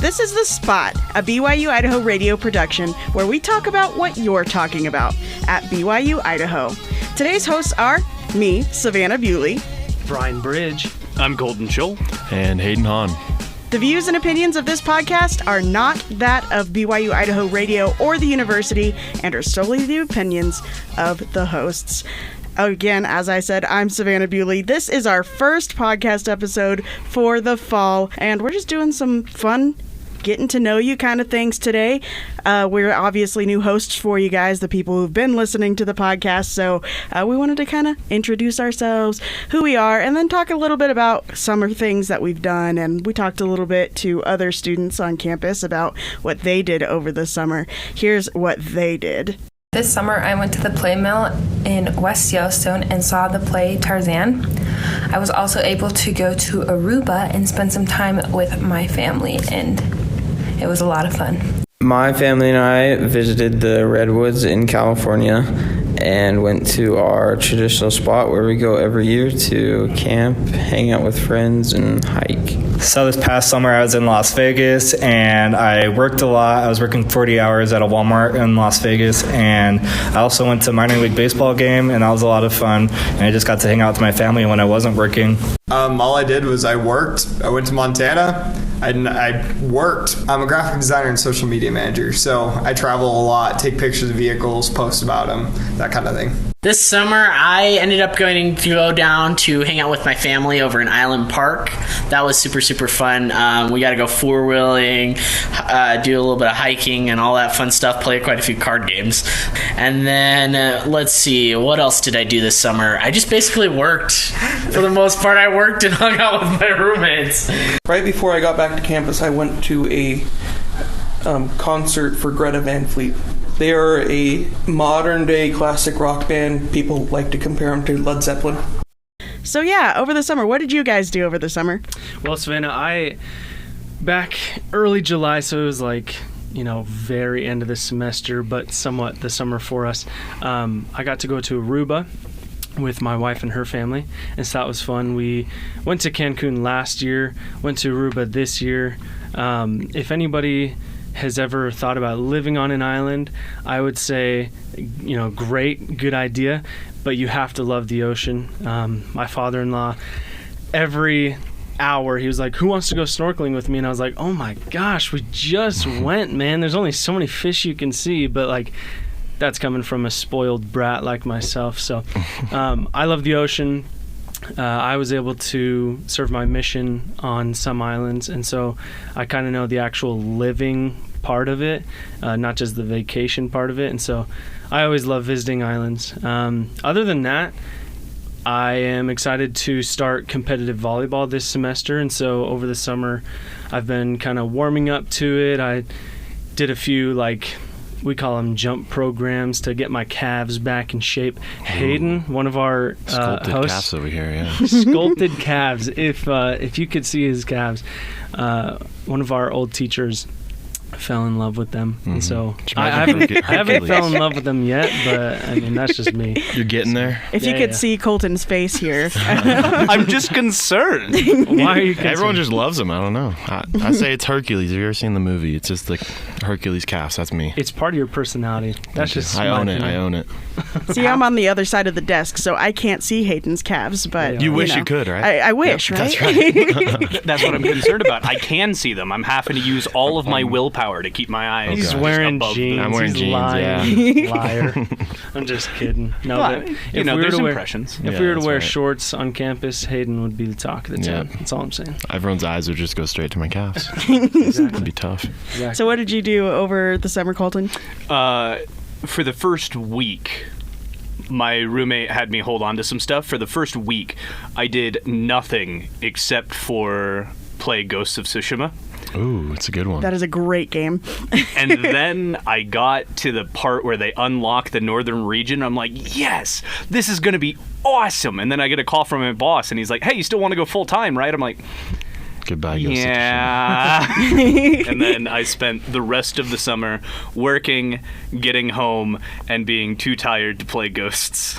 This is The Spot, a BYU-Idaho radio production where we talk about what you're talking about at BYU-Idaho. Today's hosts are me, Savannah Bewley, Brian Bridge, I'm Colton Schull, and Hayden Hahn. The views and opinions of this podcast are not that of BYU-Idaho Radio or the university and are solely the opinions of the hosts. Again, as I said, I'm Savannah Bewley. This is our first podcast episode for the fall, and we're just doing some fun getting to know you kind of things today. We're obviously new hosts for you guys, the people who've been listening to the podcast, so we wanted to kind of introduce ourselves, who we are, and then talk a little bit about summer things that we've done. And we talked a little bit to other students on campus about what they did over the summer. Here's what they did. This summer, I went to the play mill in West Yellowstone and saw the play Tarzan. I was also able to go to Aruba and spend some time with my family, and it was a lot of fun. My family and I visited the Redwoods in California and went to our traditional spot where we go every year to camp, hang out with friends, and hike. So this past summer I was in Las Vegas and I worked a lot. I was working 40 hours at a Walmart in Las Vegas, and I also went to a minor league baseball game, and that was a lot of fun. And I just got to hang out with my family when I wasn't working. All I did was I worked. I went to Montana. I worked. I'm a graphic designer and social media manager, so I travel a lot, take pictures of vehicles, post about them, that kind of thing. This summer, I ended up going to go down to hang out with my family over in Island Park. That was super, super fun. We got to go four-wheeling, do a little bit of hiking and all that fun stuff, play quite a few card games. And then, let's see, what else did I do this summer? I just basically worked. For the most part, I worked and hung out with my roommates. Right before I got back to campus, I went to a concert for Greta Van Fleet. They are a modern-day classic rock band. People like to compare them to Led Zeppelin. So yeah, over the summer, what did you guys do over the summer? Well, Savannah, back early July, so it was like, very end of the semester, but somewhat the summer for us. I got to go to Aruba with my wife and her family, and so that was fun. We went to Cancun last year, went to Aruba this year. If anybody has ever thought about living on an island, I would say, great, good idea, but you have to love the ocean. My father-in-law, every hour, he was like, who wants to go snorkeling with me? And I was like, oh my gosh, we just went, man. There's only so many fish you can see, but that's coming from a spoiled brat like myself. So I love the ocean. I was able to serve my mission on some islands, and so I kind of know the actual living part of it, not just the vacation part of it, and so I always love visiting islands. Other than that, I am excited to start competitive volleyball this semester, and so over the summer I've been kind of warming up to it. I did a few we call them jump programs to get my calves back in shape. Hayden, one of our sculpted hosts, calves over here, yeah. Sculpted calves. If you could see his calves, one of our old teachers fell in love with them, and so I haven't fell in love with them yet, but I mean that's just me. You're getting there. If you could see Colton's face here. I'm just concerned. Why are you concerned? Everyone just loves him. I don't know. I say it's Hercules. Have you ever seen the movie? It's just Hercules calves. That's me. It's part of your personality. That's just I own it. See, I'm on the other side of the desk, so I can't see Hayden's calves, but you wish you could, right? I wish, right? That's right. That's what I'm concerned about. I can see them. I'm having to use all of my willpower to keep my eyes. He's wearing jeans. I'm wearing jeans. Lying. Yeah. Liar. I'm just kidding. No, but there's impressions. If we were to wear shorts on campus, Hayden would be the talk of the town. That's all I'm saying. Everyone's eyes would just go straight to my calves. Exactly. It'd be tough. Exactly. So what did you do over the summer, Colton? For the first week, my roommate had me hold on to some stuff. For the first week, I did nothing except for play Ghosts of Tsushima. Ooh, it's a good one. That is a great game. And then I got to the part where they unlock the northern region. I'm like, yes, this is going to be awesome. And then I get a call from my boss, and he's like, hey, you still want to go full time, right? I'm like, goodbye. Yeah. And then I spent the rest of the summer working, getting home, and being too tired to play Ghosts.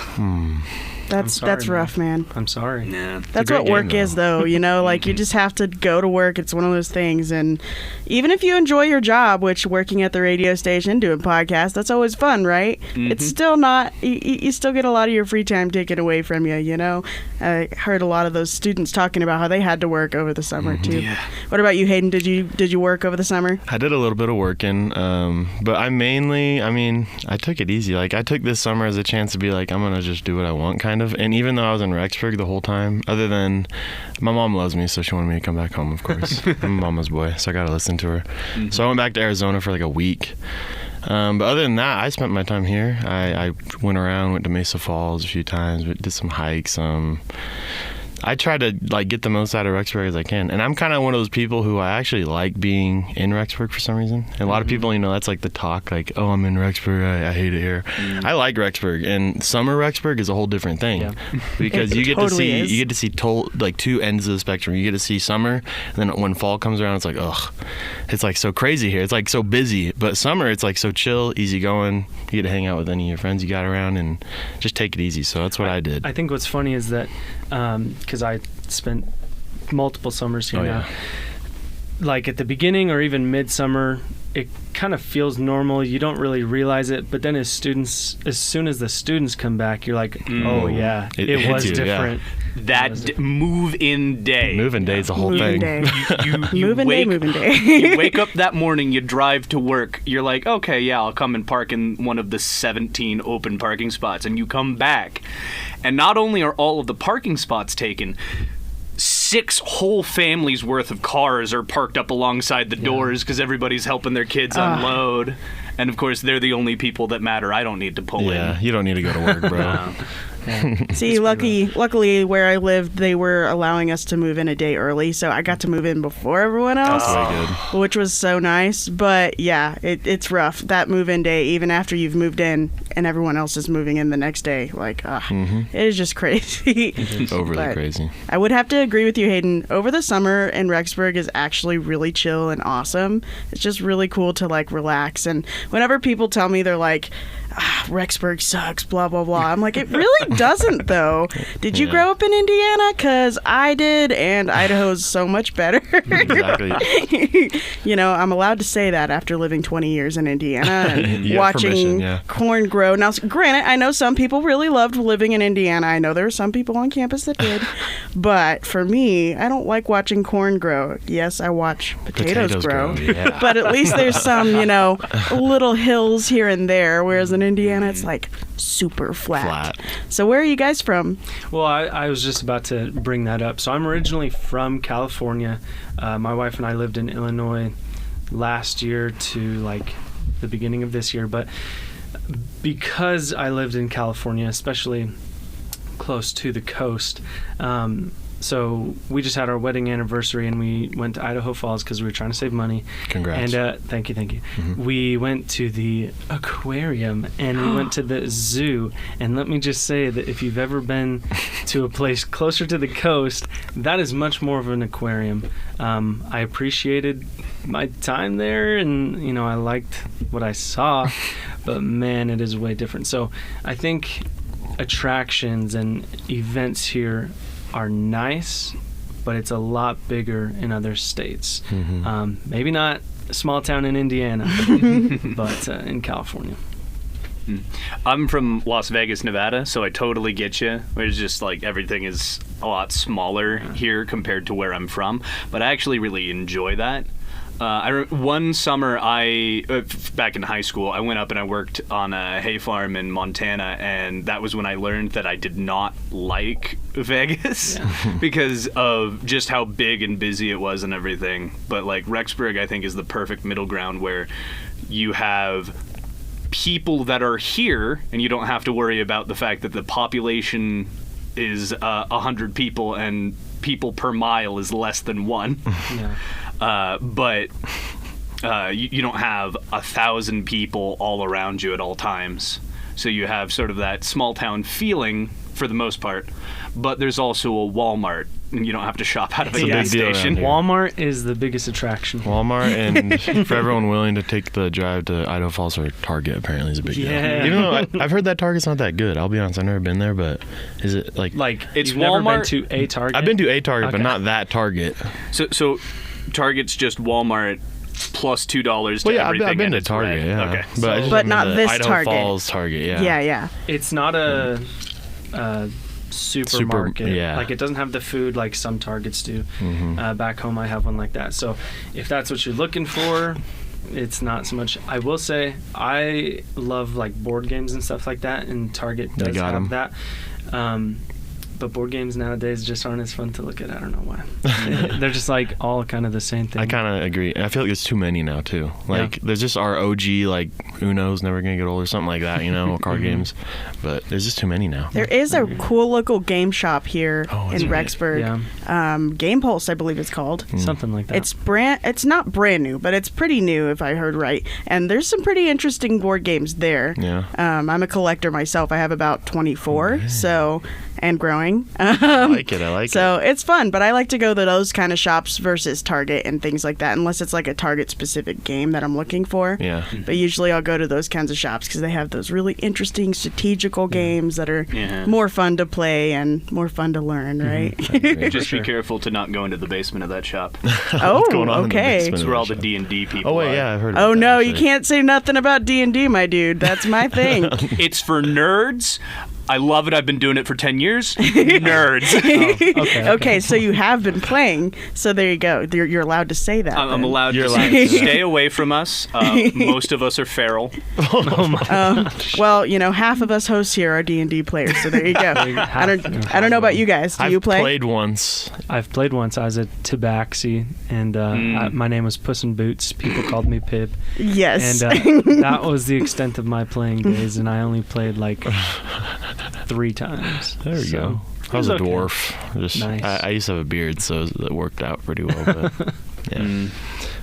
That's rough, man. I'm sorry. Yeah. That's what work is, though. You know, like you just have to go to work. It's one of those things. And even if you enjoy your job, which working at the radio station, doing podcasts, that's always fun, right? It's still not, you still get a lot of your free time taken away from you, you know? I heard a lot of those students talking about how they had to work over the summer, too. Yeah. What about you, Hayden? Did you work over the summer? I did a little bit of working, but I took it easy. Like, I took this summer as a chance to be like, I'm going to just do what I want, kind of. And even though I was in Rexburg the whole time, other than my mom loves me, so she wanted me to come back home, of course. I'm a mama's boy, so I got to listen to her. So I went back to Arizona for like a week. But other than that, I spent my time here. I went around, went to Mesa Falls a few times, did some hikes. I try to like get the most out of Rexburg as I can, and I'm kind of one of those people who I actually like being in Rexburg for some reason. And a lot of people, you know, that's like the talk, like, oh, I'm in Rexburg, I hate it here. I like Rexburg, and summer Rexburg is a whole different thing because you get to see like two ends of the spectrum. You get to see summer, and then when fall comes around, it's like, ugh, it's like so crazy here. It's like so busy, but summer it's like so chill, easy going. You get to hang out with any of your friends you got around and just take it easy. So that's what I did. I think what's funny is that because I spent multiple summers here now. Like at the beginning or even midsummer, it kind of feels normal. You don't really realize it, but then as soon as the students come back, you're like, oh yeah, it was different. Yeah. That move-in day. Move-in day is the whole thing. Moving day. You wake up that morning, you drive to work, you're like, okay, yeah, I'll come and park in one of the 17 open parking spots, and you come back, and not only are all of the parking spots taken, 6 whole families worth of cars are parked up alongside the doors because everybody's helping their kids unload. And of course, they're the only people that matter. I don't need to pull in. Yeah, you don't need to go to work, bro. See, luckily where I lived, they were allowing us to move in a day early, so I got to move in before everyone else, which was so nice. But yeah, it's rough, that move-in day, even after you've moved in and everyone else is moving in the next day. Like, it is just crazy. It's overly crazy. I would have to agree with you, Hayden. Over the summer in Rexburg is actually really chill and awesome. It's just really cool to like relax. And whenever people tell me they're like, Rexburg sucks, blah, blah, blah. I'm like, it really doesn't, though. Did you grow up in Indiana? Because I did, and Idaho's so much better. Exactly. You know, I'm allowed to say that after living 20 years in Indiana and watching corn grow. Now, granted, I know some people really loved living in Indiana. I know there were some people on campus that did. But for me, I don't like watching corn grow. Yes, I watch potatoes grow. Yeah. But at least there's some, you know, little hills here and there, whereas in Indiana, it's like super flat. So where are you guys from? Well, I was just about to bring that up. So I'm originally from California. My wife and I lived in Illinois last year to like the beginning of this year. But because I lived in California, especially close to the coast, so we just had our wedding anniversary and we went to Idaho Falls because we were trying to save money. Congrats. And thank you. Mm-hmm. We went to the aquarium and we went to the zoo. And let me just say that if you've ever been to a place closer to the coast, that is much more of an aquarium. I appreciated my time there and, you know, I liked what I saw, but man, it is way different. So I think attractions and events here are nice, but it's a lot bigger in other states. Mm-hmm. Maybe not a small town in Indiana, but in California. I'm from Las Vegas, Nevada, so I totally get you. It's just like everything is a lot smaller here compared to where I'm from, but I actually really enjoy that. One summer, back in high school, I went up and I worked on a hay farm in Montana, and that was when I learned that I did not like Vegas because of just how big and busy it was and everything. But like Rexburg, I think, is the perfect middle ground where you have people that are here, and you don't have to worry about the fact that the population is 100 people and people per mile is less than 1. But you don't have 1,000 people all around you at all times. So you have sort of that small town feeling for the most part. But there's also a Walmart you don't have to shop out of a It's a gas big deal station. around here. Walmart is the biggest attraction. Walmart, and for everyone willing to take the drive to Idaho Falls, or Target apparently is a big Yeah. deal. Even though I've heard that Target's not that good. I'll be honest, I've never been there, but is it like It's you've never been Walmart. to a Target? I've been to a Target, but Okay. not that Target. So Target's just Walmart plus $2 to Well, yeah, everything. I've been and to it's Target, red. yeah. Okay. But, I just But haven't not been to this Idaho Target. Falls Target, yeah. Yeah. It's not a supermarket. yeah. Like, it doesn't have the food like some Targets do. Back home, I have one like that. So if that's what you're looking for, it's not so much. I will say I love like board games and stuff like that, and Target They does got have 'em. that. But board games nowadays just aren't as fun to look at. I don't know why. They're just like all kind of the same thing. I kind of agree. I feel like there's too many now too. Like there's just our OG like Uno's never gonna get old or something like that, you know, card games. But there's just too many now. There is a cool local game shop here that's in right. Rexburg. Game Pulse, I believe it's called. Something like that. It's not brand new, but it's pretty new if I heard right. And there's some pretty interesting board games there. Yeah. I'm a collector myself. I have about 24, so and growing. I like it. So it's fun, but I like to go to those kind of shops versus Target and things like that, unless it's like a Target specific game that I'm looking for. Yeah. But usually I'll go to those kinds of shops because they have those really interesting strategical games that are more fun to play and more fun to learn, right? Just be careful to not go into the basement of that shop. Oh, going on in the okay. basement That's of where the all the shop? D&D people Oh wait, are. yeah, I've heard. Oh about that, no, you actually. can't say nothing about D&D, my dude. That's my thing. It's for nerds. I love it. I've been doing it for 10 years. Nerds. Okay, so you have been playing. So there you go. You're allowed to say that. I'm then. allowed You're to allowed to. stay away from us. Most of us are feral. Well, you know, half of us hosts here are D&D players. So there you go. I don't know about you guys. Do you I've play? played once. I've played once. I was a tabaxi, and my name was Puss in Boots. People called me Pip. Yes. And that was the extent of my playing days, and I only played like 3 times. There you go. I was It a was okay. dwarf. Just Nice. I used to have a beard, so it worked out pretty well. But yeah.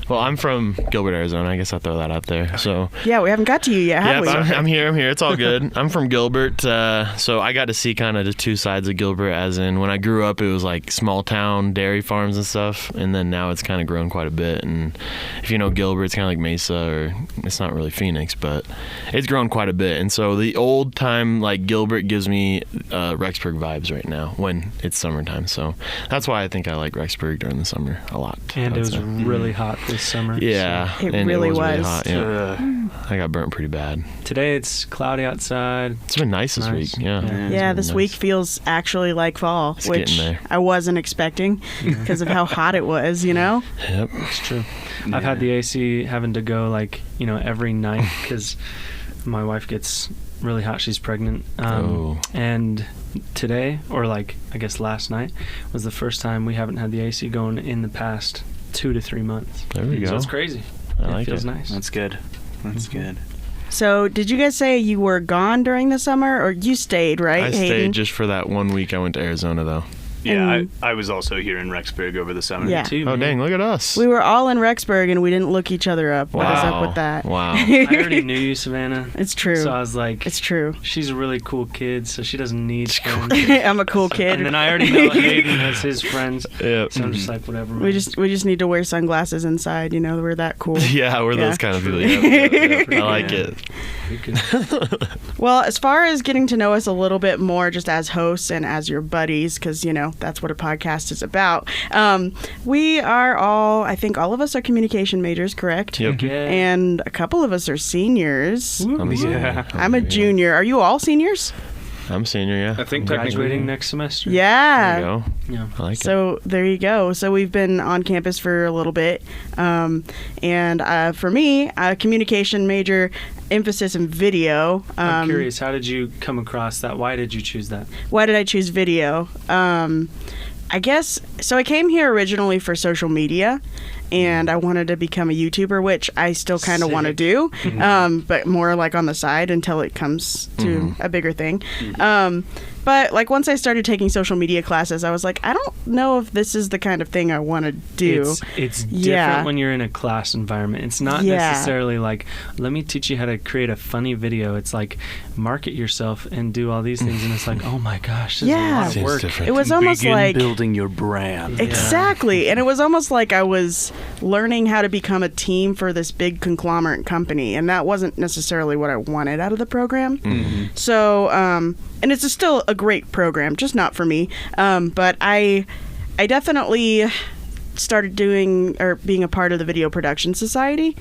Well, I'm from Gilbert, Arizona. I guess I'll throw that out there. So Yeah, we haven't got to you yet, have yeah, we? I'm here. It's all good. I'm from Gilbert, so I got to see kind of the two sides of Gilbert. As in, when I grew up, it was like small town dairy farms and stuff, and then now it's kind of grown quite a bit. And if you know Gilbert, it's kind of like Mesa, or it's not really Phoenix, but it's grown quite a bit. And so the old time like Gilbert gives me Rexburg vibes right now when it's summertime. So that's why I think I like Rexburg during the summer a lot. And I it would was say. really hot this summer. Yeah, It and really it was. Really was. hot, yeah. I got burnt pretty bad. Today it's cloudy outside. It's been nice this week. Yeah. Yeah, It's this been week nice. feels actually like fall, It's which getting there. I wasn't expecting because of how hot it was, you know? Yep. It's true. I've had the AC having to go like, every night because my wife gets really hot. She's pregnant. And today, or like I guess last night, was the first time we haven't had the AC going in the past 2 to 3 months. There we go. So it's crazy. I like it feels it. nice. That's good. That's good. So, did you guys say you were gone during the summer, or you stayed, right, I Hayden? stayed just for that 1 week I went to Arizona, though. Yeah, And- I was also here in Rexburg over the summer. Yeah. Too, Oh, man. dang, look at us. We were all in Rexburg, and we didn't look each other up. What is up Wow. with that? Wow. I already knew you, Savannah. It's true. So I was like, It's true. she's a really cool kid, so she doesn't need friends. I'm a cool kid. And then I already know Hayden has his friends, Yep. so I'm just like, whatever. we man. just need to wear sunglasses inside. You know, we're that cool. Yeah, we're Yeah. those kind of people. Yep. I like Yeah. it. We could- Well, as far as getting to know us a little bit more, just as hosts and as your buddies, because that's what a podcast is about. We are all, I think, all of us are communication majors, correct? Yep. Yeah. And a couple of us are seniors. I'm a senior. Yeah. I'm a junior. Are you all seniors? I'm a senior, yeah. I think Graduating next semester. There Yeah. you go. Yeah. I like it. So there you go. So we've been on campus for a little bit, and for me, a communication major, emphasis in video. I'm curious, how did you come across that? Why did you choose that? Why did I choose video? I guess so. I came here originally for social media, and I wanted to become a YouTuber, which I still kind of want to do, but more like on the side until it comes to a bigger thing. But like once I started taking social media classes, I was like, I don't know if this is the kind of thing I want to do. It's different when you're in a class environment. It's not necessarily like, let me teach you how to create a funny video. It's like, market yourself and do all these things. And it's like, oh my gosh, this is a lot of work. It was almost like building your brand. Exactly. And it was almost like I was learning how to become a team for this big conglomerate company. And that wasn't necessarily what I wanted out of the program. So, and it's still a great program, just not for me. But I definitely started doing or being a part of the Video Production Society,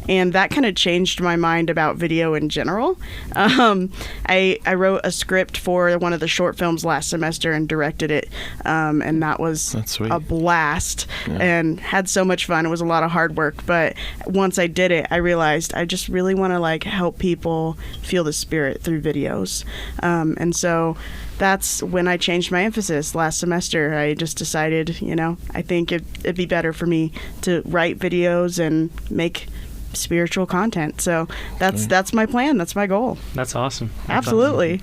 and that kind of changed my mind about video in general. I wrote a script for one of the short films last semester and directed it, and that was a blast and had so much fun. It was a lot of hard work, but once I did it, I realized I just really want to like help people feel the spirit through videos, and so that's when I changed my emphasis last semester. I just decided, I think it'd be better for me to write videos and make spiritual content. So that's my plan. That's my goal. That's awesome. Absolutely.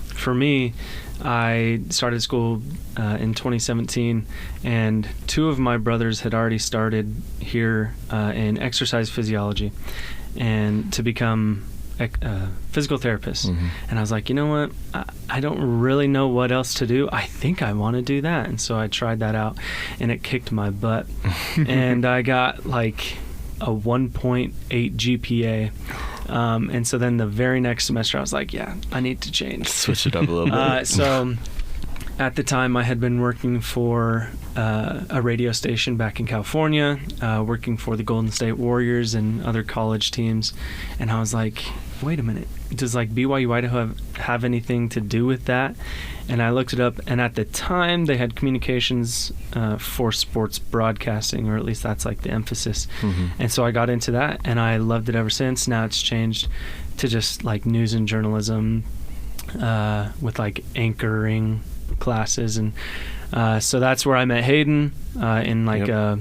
For me, I started school in 2017, and 2 of my brothers had already started here in exercise physiology and to become physical therapist. And I was like, you know what, I don't really know what else to do. I think I want to do that. And so I tried that out, and it kicked my butt. And I got like a 1.8 GPA. And so then the very next semester I was like, yeah, I need to change. Switch it up a little bit. So at the time I had been working for a radio station back in California, working for the Golden State Warriors and other college teams. And I was like, wait a minute, does like BYU-Idaho have anything to do with that? And I looked it up, and at the time they had communications for sports broadcasting, or at least that's like the emphasis. And so I got into that, and I loved it ever since. Now it's changed to just like news and journalism with like anchoring classes, and so that's where I met Hayden in like a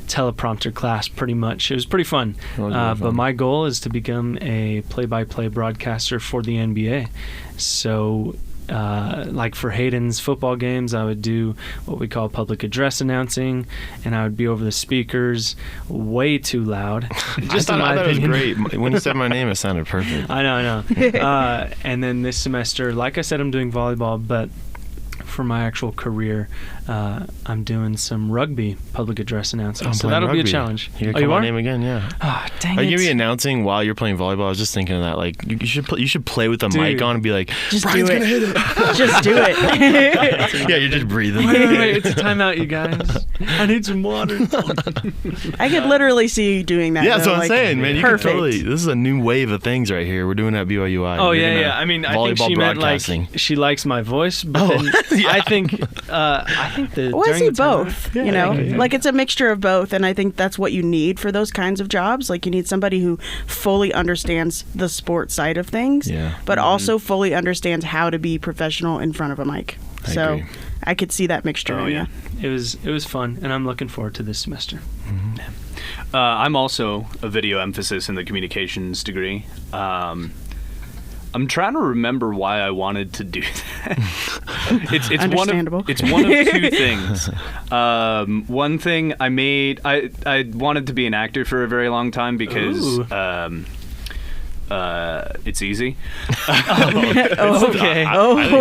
teleprompter class. Pretty much, it was pretty fun. But my goal is to become a play-by-play broadcaster for the NBA. So like for Hayden's football games, I would do what we call public address announcing, and I would be over the speakers way too loud. Just I thought it was great. When you said my name, it sounded perfect. I know. And then this semester, like I said, I'm doing volleyball, but for my actual career, I'm doing some rugby public address announcing. So that'll be a challenge. You call my name again, yeah. Oh, dang it. Are you gonna be announcing while you're playing volleyball? I was just thinking of that. Like, you should play with the mic on and be like, just Brian's gonna hit it. Just do it. Yeah, you're just breathing. Wait, it's a timeout, you guys. I need some water. I could literally see you doing that. Yeah, that's what I'm saying, man. You can perfect. totally. This is a new wave of things right here. We're doing at BYU-I. Oh yeah. I mean, I think she meant like she likes my voice, but then I think the. Well, I see both. Yeah, like it's a mixture of both, and I think that's what you need for those kinds of jobs. Like you need somebody who fully understands the sport side of things, but also fully understands how to be professional in front of a mic. I agree. I could see that mixture. It was fun, and I'm looking forward to this semester. I'm also a video emphasis in the communications degree. I'm trying to remember why I wanted to do that. It's understandable. It's one of 2 things. One thing I wanted to be an actor for a very long time because it's easy. Okay.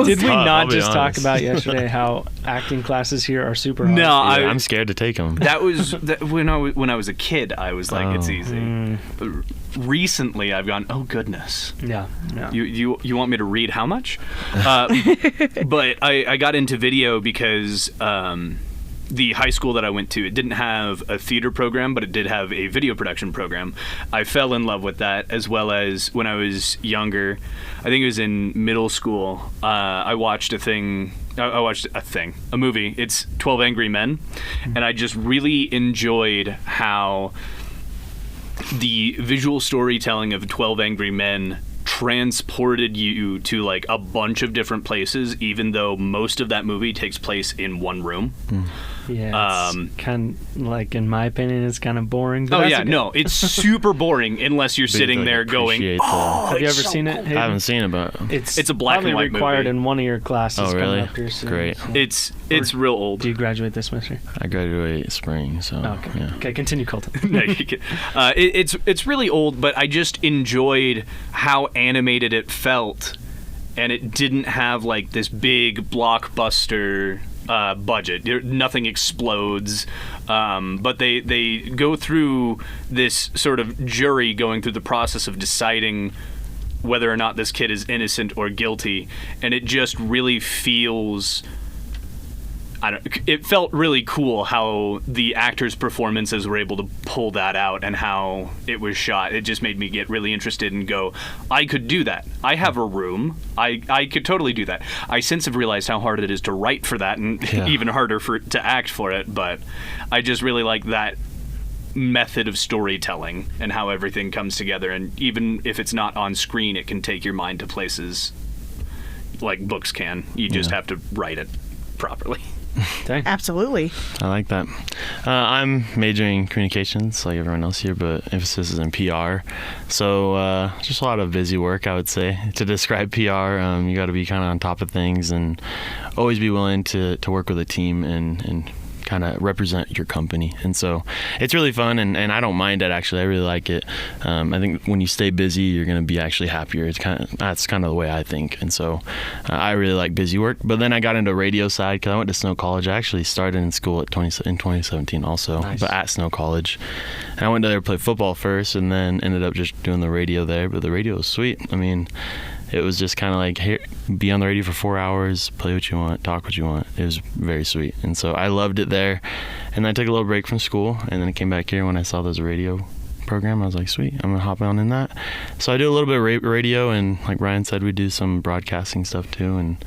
Did we not just talk honest. about yesterday how acting classes here are super hard? No, I'm scared to take them. That was when I was a kid. I was like, it's easy. But recently, I've gone, oh goodness. Yeah. You want me to read how much? But I got into video because the high school that I went to, it didn't have a theater program, but it did have a video production program. I fell in love with that, as well as when I was younger, I think it was in middle school, I watched a movie. It's 12 Angry Men, and I just really enjoyed how the visual storytelling of 12 Angry Men transported you to like a bunch of different places, even though most of that movie takes place in one room. Yeah, it's kind of, like, in my opinion, it's kind of boring. But No, it's super boring unless you're sitting there going, have you ever seen it? I haven't seen it, but it's a black and white required movie. in one of your classes. Oh, really? Up here soon, Great. so. It's real old. Do you graduate this semester? I graduate spring, so Okay. yeah. Okay, continue, Colton. No, you can- it's really old, but I just enjoyed how animated it felt, and it didn't have like this big blockbuster budget. Nothing explodes, but they go through this sort of jury going through the process of deciding whether or not this kid is innocent or guilty, and it just really feels. It felt really cool how the actors' performances were able to pull that out and how it was shot. It just made me get really interested and go, I could do that. I have a room. I could totally do that. I since have realized how hard it is to write for that and even harder to act for it, but I just really like that method of storytelling and how everything comes together, and even if it's not on screen, it can take your mind to places like books can. You just have to write it properly. Dang. Absolutely. I like that. I'm majoring in communications like everyone else here, but emphasis is in PR. So just a lot of busy work, I would say. To describe PR, you got to be kind of on top of things and always be willing to work with a team and kind of represent your company. And so it's really fun, and I don't mind it, actually. I really like it. I think when you stay busy, you're going to be actually happier. That's kind of the way I think. And so I really like busy work. But then I got into radio side because I went to Snow College. I actually started in school in 2017 also, but at Snow College. And I went there to play football first, and then ended up just doing the radio there. But the radio was sweet. I mean, it was just kind of like, here, be on the radio for 4 hours, play what you want, talk what you want. It was very sweet. And so I loved it there. And then I took a little break from school, and then I came back here when I saw there's a radio program. I was like, sweet, I'm going to hop on in that. So I do a little bit of radio, and like Ryan said, we do some broadcasting stuff too. And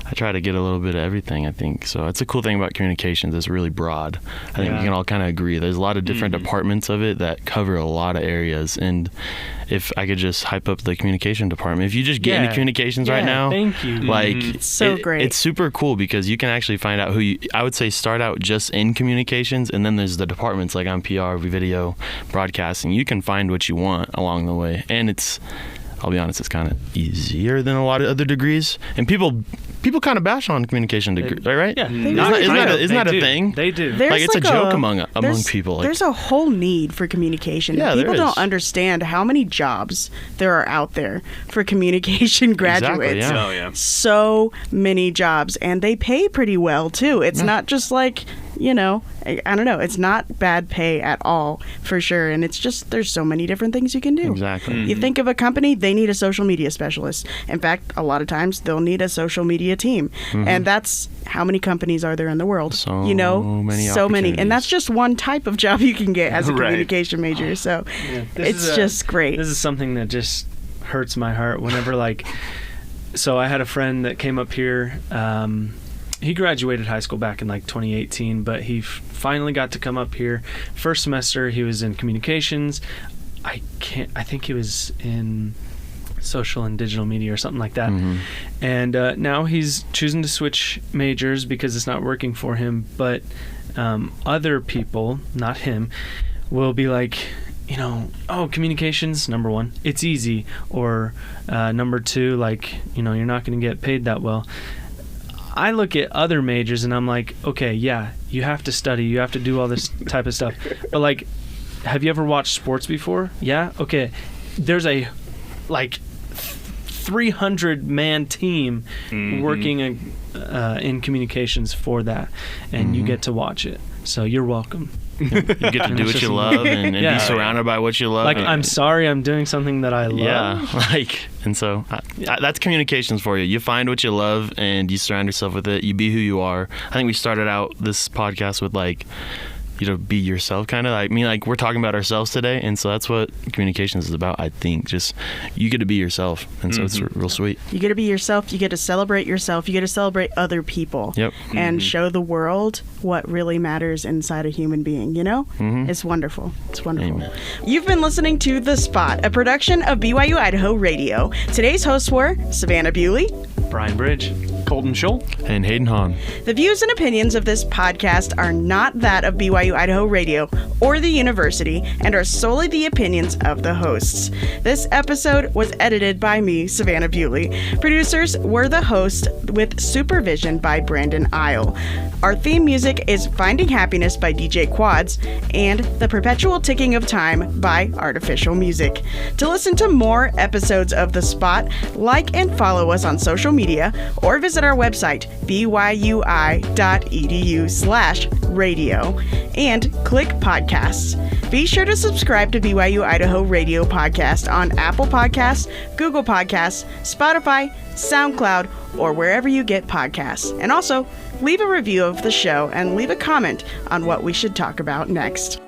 I try to get a little bit of everything, I think. So it's a cool thing about communications. It's really broad. I think we can all kind of agree. There's a lot of different departments of it that cover a lot of areas. And if I could just hype up the communication department, if you just get into communications right now, thank you. Like, It's so great. It's super cool because you can actually find out I would say start out just in communications, and then there's the departments like on PR, video, broadcasting. You can find what you want along the way. And I'll be honest, it's kind of easier than a lot of other degrees. And people kind of bash on communication degree, right? Yeah. Isn't that a thing? They do. Like, it's a joke among people. Like, there's a whole need for communication. Yeah, People there don't is. understand how many jobs there are out there for communication graduates. Exactly, yeah. Oh, yeah. So many jobs, and they pay pretty well too. It's not just like, I don't know. It's not bad pay at all, for sure. And it's just, there's so many different things you can do. Exactly. You think of a company, they need a social media specialist. In fact, a lot of times they'll need a social media team. And that's how many companies are there in the world? So many So many. And opportunities. that's just one type of job you can get as a Right. communication major. So it's just great. This is something that just hurts my heart whenever, like, so I had a friend that came up here. He graduated high school back in like 2018, but he finally got to come up here. First semester, he was in communications. I think he was in social and digital media or something like that. And now he's choosing to switch majors because it's not working for him. But other people, not him, will be like, communications, number one, it's easy. Or number two, like, you're not going to get paid that well. I look at other majors and I'm like, okay, yeah, you have to study, you have to do all this type of stuff. But, like, have you ever watched sports before? Yeah? Okay. There's a, 300-man team working in communications for that, and you get to watch it. So you're welcome. You get to do what you love and be surrounded by what you love. Like, I'm sorry, I'm doing something that I love. Yeah, and so that's communications for you. You find what you love and you surround yourself with it. You be who you are. I think we started out this podcast with be yourself, kind of. I mean, like, we're talking about ourselves today, and so that's what communications is about, I think. Just, you get to be yourself, and so it's real sweet. You get to be yourself. You get to celebrate yourself. You get to celebrate other people. Yep. And show the world what really matters inside a human being, It's wonderful. It's wonderful. Amen. You've been listening to The Spot, a production of BYU-Idaho Radio. Today's hosts were Savannah Bewley, Brian Bridge. Colton Scholl. And Hayden Hahn. The views and opinions of this podcast are not that of BYU-Idaho Radio or the university and are solely the opinions of the hosts. This episode was edited by me, Savannah Bewley. Producers were the hosts with supervision by Brandon Isle. Our theme music is Finding Happiness by DJ Quads and The Perpetual Ticking of Time by Artificial Music. To listen to more episodes of The Spot, like and follow us on social media or visit our website, byui.edu/radio, and click podcasts. Be sure to subscribe to BYU-Idaho Radio Podcast on Apple Podcasts, Google Podcasts, Spotify, SoundCloud, or wherever you get podcasts. And also, leave a review of the show and leave a comment on what we should talk about next.